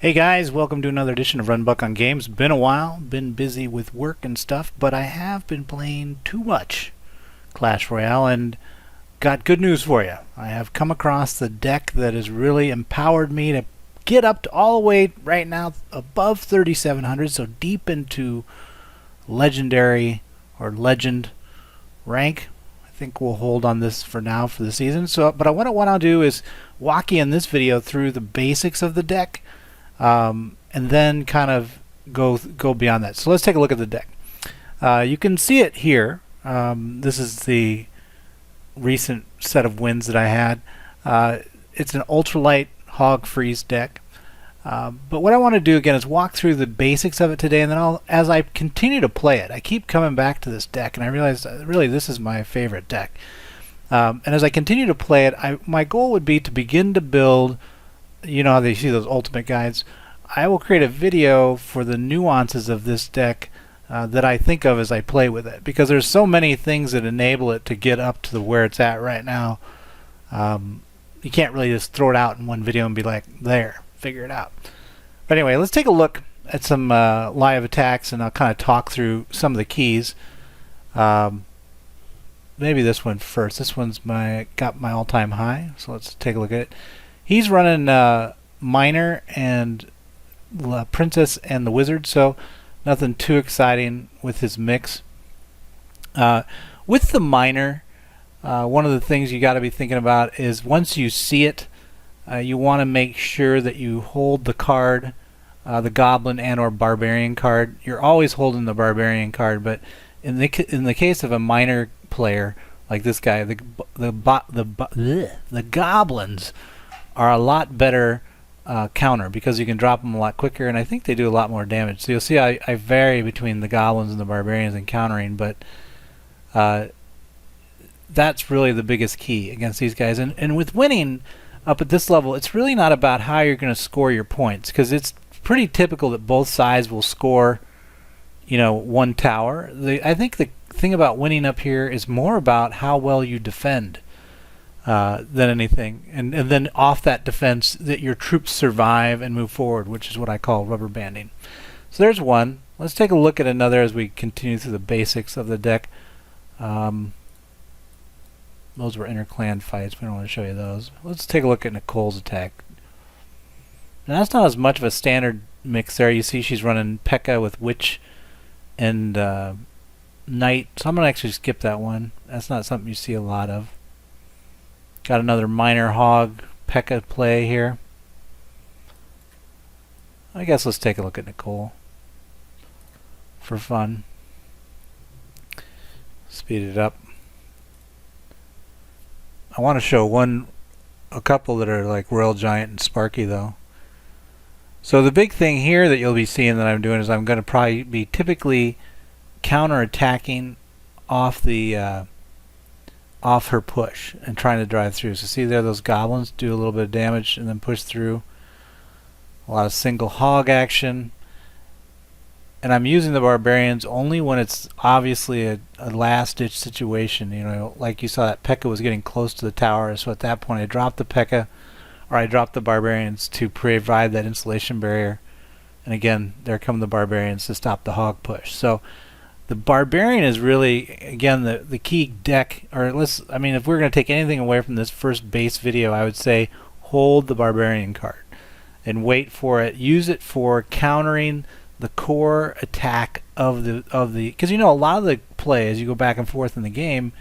Hey guys, welcome to another edition of Run Buck on Games. Been a while, been busy with work and stuff, but I have been playing too much Clash Royale and got good news for you. I have come across the deck that has really empowered me to get up to all the way right now above 3,700, so deep into legendary or legend rank. I think we'll hold on this for now for the season. But what I want to do is walk you in this video through the basics of the deck. And then kind of go beyond that. So let's take a look at the deck. You can see it here. This is the recent set of wins that I had. It's an ultralight hog freeze deck. But what I want to do again is walk through the basics of it today, and then as I continue to play it, I keep coming back to this deck, and I realize really this is my favorite deck. And as I continue to play it, my goal would be to begin to build. You know how they see those ultimate guides. I will create a video for the nuances of this deck that I think of as I play with it, because there's so many things that enable it to get up to where it's at right now. You can't really just throw it out in one video and be like, there, figure it out. But anyway, let's take a look at some live attacks, and I'll kind of talk through some of the keys. Maybe this one first. This one's got my all-time high, so let's take a look at it. He's running Miner and Princess and the Wizard, so nothing too exciting with his mix. With the Miner, one of the things you got to be thinking about is once you see it, you want to make sure that you hold the card, the Goblin and or Barbarian card. You're always holding the Barbarian card, but in the case of a Miner player like this guy, the Goblins are a lot better counter because you can drop them a lot quicker, and I think they do a lot more damage. So you'll see I vary between the Goblins and the Barbarians in countering, but that's really the biggest key against these guys. And with winning up at this level, it's really not about how you're going to score your points, because it's pretty typical that both sides will score, one tower. I think the thing about winning up here is more about how well you defend than anything, and then off that defense that your troops survive and move forward, which is what I call rubber banding. So there's one. Let's take a look at another as we continue through the basics of the deck. Those were interclan fights. We don't want to show you those. Let's take a look at Nicole's attack. Now that's not as much of a standard mix there. You see she's running P.E.K.K.A. with Witch and Knight, so I'm going to actually skip that one. That's not something you see a lot of. Got another Miner Hog P.E.K.K.A. play here. I guess let's take a look at Nicole for fun. Speed it up. I want to show a couple that are like Royal Giant and Sparky though. So the big thing here that you'll be seeing that I'm doing is I'm going to probably be typically counter-attacking off the off her push and trying to drive through. So see there, those Goblins do a little bit of damage and then push through. A lot of single hog action. And I'm using the Barbarians only when it's obviously a last-ditch situation. Like you saw that P.E.K.K.A. was getting close to the tower, so at that point I dropped the P.E.K.K.A. or I dropped the Barbarians to provide that insulation barrier. And again, there come the Barbarians to stop the hog push. So the Barbarian is really, again, the key deck. Or if we're going to take anything away from this first base video, I would say hold the Barbarian card and wait for it. Use it for countering the core attack of the because a lot of the play as you go back and forth in the game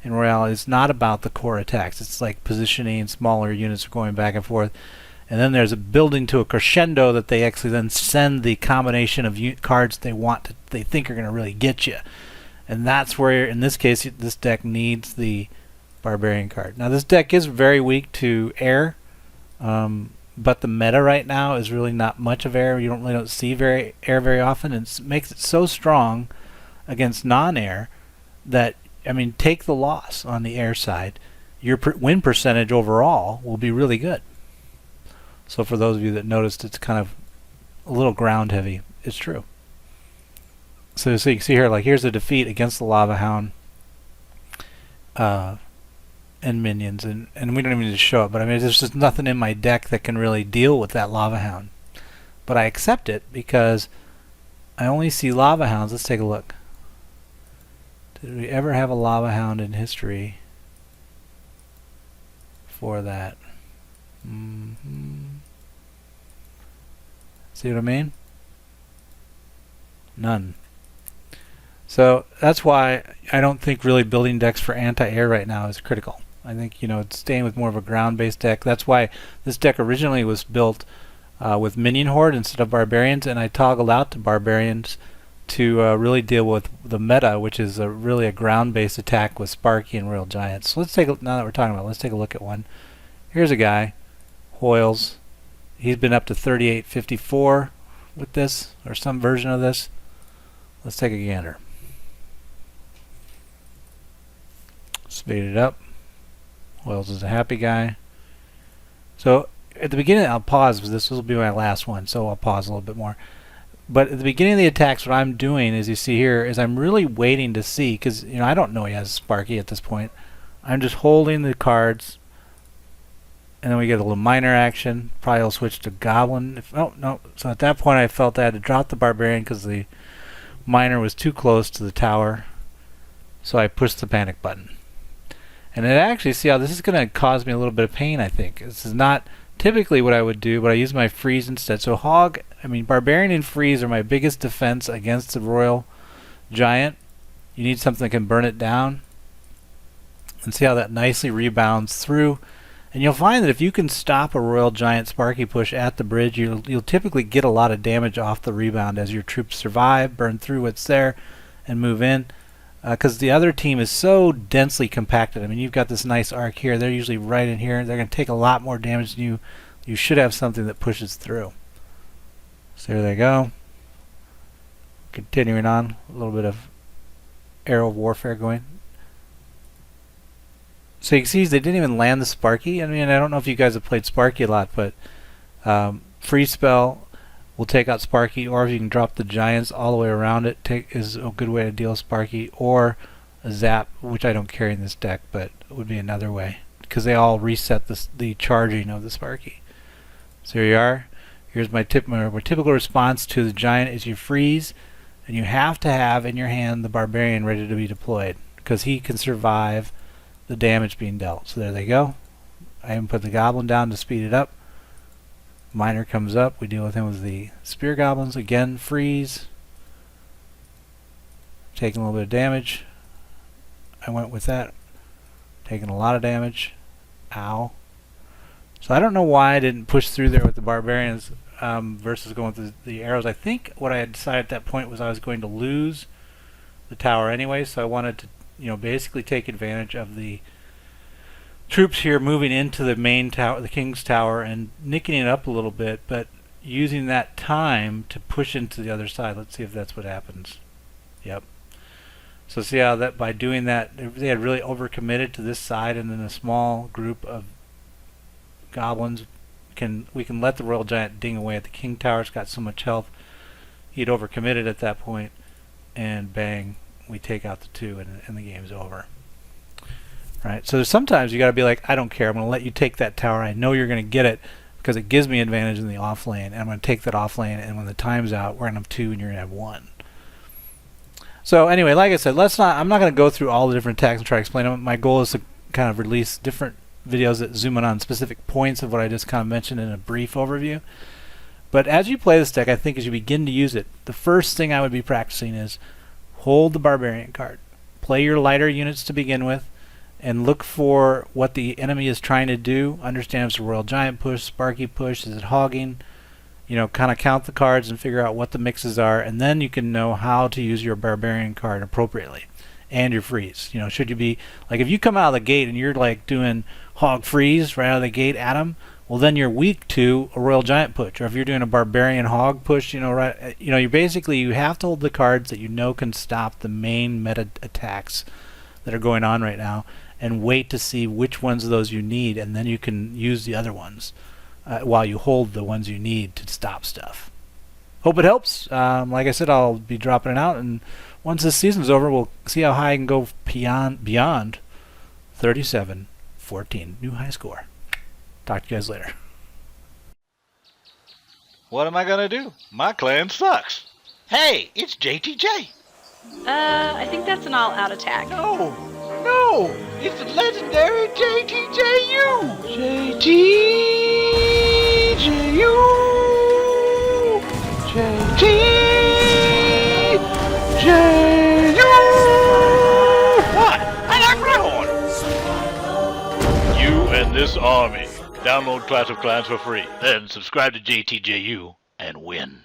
in Royale is not about the core attacks. It's like positioning, smaller units are going back and forth. And then there's a building to a crescendo that they actually then send the combination of cards they think are going to really get you. And that's where, in this case, this deck needs the Barbarian card. Now, this deck is very weak to air, but the meta right now is really not much of air. You really don't see air very often, and it makes it so strong against non-air that, take the loss on the air side. Your win percentage overall will be really good. So for those of you that noticed, it's kind of a little ground heavy. It's true. So you can see here, like here's a defeat against the Lava Hound. and minions, and we don't even need to show it, but I mean, there's just nothing in my deck that can really deal with that Lava Hound. but I accept it because I only see lava hounds. Let's take a look. Did we ever have a lava hound in history for that? See what I mean? None. So that's why I don't think really building decks for anti-air right now is critical. I think, it's staying with more of a ground-based deck. That's why this deck originally was built with Minion Horde instead of Barbarians, and I toggled out to Barbarians to really deal with the meta, which is really a ground-based attack with Sparky and Royal Giants. So let's take now that we're talking about it, let's take a look at one. Here's a guy, Hoyles. He's been up to 3854 with this, or some version of this. Let's take a gander. Speed it up. Hoyles is a happy guy. So at the beginning, I'll pause, because this will be my last one, so I'll pause a little bit more. But at the beginning of the attacks, what I'm doing, as you see here, is I'm really waiting to see, because I don't know he has Sparky at this point. I'm just holding the cards, and then we get a little minor action. Probably I'll switch to Goblin. No. So at that point, I felt I had to drop the Barbarian because the minor was too close to the tower. So I pushed the panic button. And it actually, see how this is going to cause me a little bit of pain, I think. This is not typically what I would do, but I use my freeze instead. So Barbarian and freeze are my biggest defense against the Royal Giant. You need something that can burn it down. And see how that nicely rebounds through. And you'll find that if you can stop a Royal Giant Sparky push at the bridge, you'll typically get a lot of damage off the rebound as your troops survive, burn through what's there, and move in. Because the other team is so densely compacted. I mean, you've got this nice arc here. They're usually right in here. They're going to take a lot more damage than you. You should have something that pushes through. So there they go. Continuing on, a little bit of aerial warfare going. So you can see they didn't even land the Sparky. I mean, I don't know if you guys have played Sparky a lot, but free spell will take out Sparky, or if you can drop the Giants all the way around it, is a good way to deal with Sparky, or a zap, which I don't carry in this deck, but it would be another way, because they all reset the charging of the Sparky. So here you are. Here's my typical response to the Giant is you freeze, and you have to have in your hand the Barbarian ready to be deployed, because he can survive the damage being dealt. So there they go. I even put the Goblin down to speed it up. Minor comes up. We deal with him with the Spear Goblins. Again, freeze. Taking a little bit of damage. I went with that. Taking a lot of damage. Ow. So I don't know why I didn't push through there with the Barbarians versus going with the arrows. I think what I had decided at that point was I was going to lose the tower anyway, so I wanted to basically take advantage of the troops here moving into the main tower, the King's Tower, and nicking it up a little bit, but using that time to push into the other side. Let's see if that's what happens. Yep. So see how that by doing that, they had really overcommitted to this side, and then a small group of goblins we can let the Royal Giant ding away at the King Tower. It's got so much health. He'd overcommitted at that point, and bang, we take out the two, and the game's over. Right? So sometimes you got to be like, I don't care. I'm going to let you take that tower. I know you're going to get it because it gives me advantage in the off lane, and I'm going to take that off lane, and when the time's out, we're going to have two, and you're going to have one. So anyway, like I said, I'm not going to go through all the different attacks and try to explain them. My goal is to kind of release different videos that zoom in on specific points of what I just kind of mentioned in a brief overview. But as you play this deck, I think as you begin to use it, the first thing I would be practicing is hold the Barbarian card. Play your lighter units to begin with, and look for what the enemy is trying to do. Understand if it's a Royal Giant push, Sparky push, is it hogging? Kind of count the cards and figure out what the mixes are, and then you can know how to use your Barbarian card appropriately, and your freeze. Should you be, like if you come out of the gate and you're like doing hog freeze right out of the gate at them, well then you're weak to a Royal Giant push. Or if you're doing a Barbarian hog push, you basically you have to hold the cards that can stop the main meta attacks that are going on right now, and wait to see which ones of those you need, and then you can use the other ones while you hold the ones you need to stop stuff. Hope it helps. Like I said, I'll be dropping it out, and once this season's over, we'll see how high I can go beyond 37-14. New high score. Talk to you guys later. What am I gonna do? My clan sucks. Hey, it's JTJ. I think that's an all-out attack. No, it's the legendary JTJU. JTJU. JTJU. What? I like my horn. You and this army. Download Clash of Clans for free. Then subscribe to JTJU and win.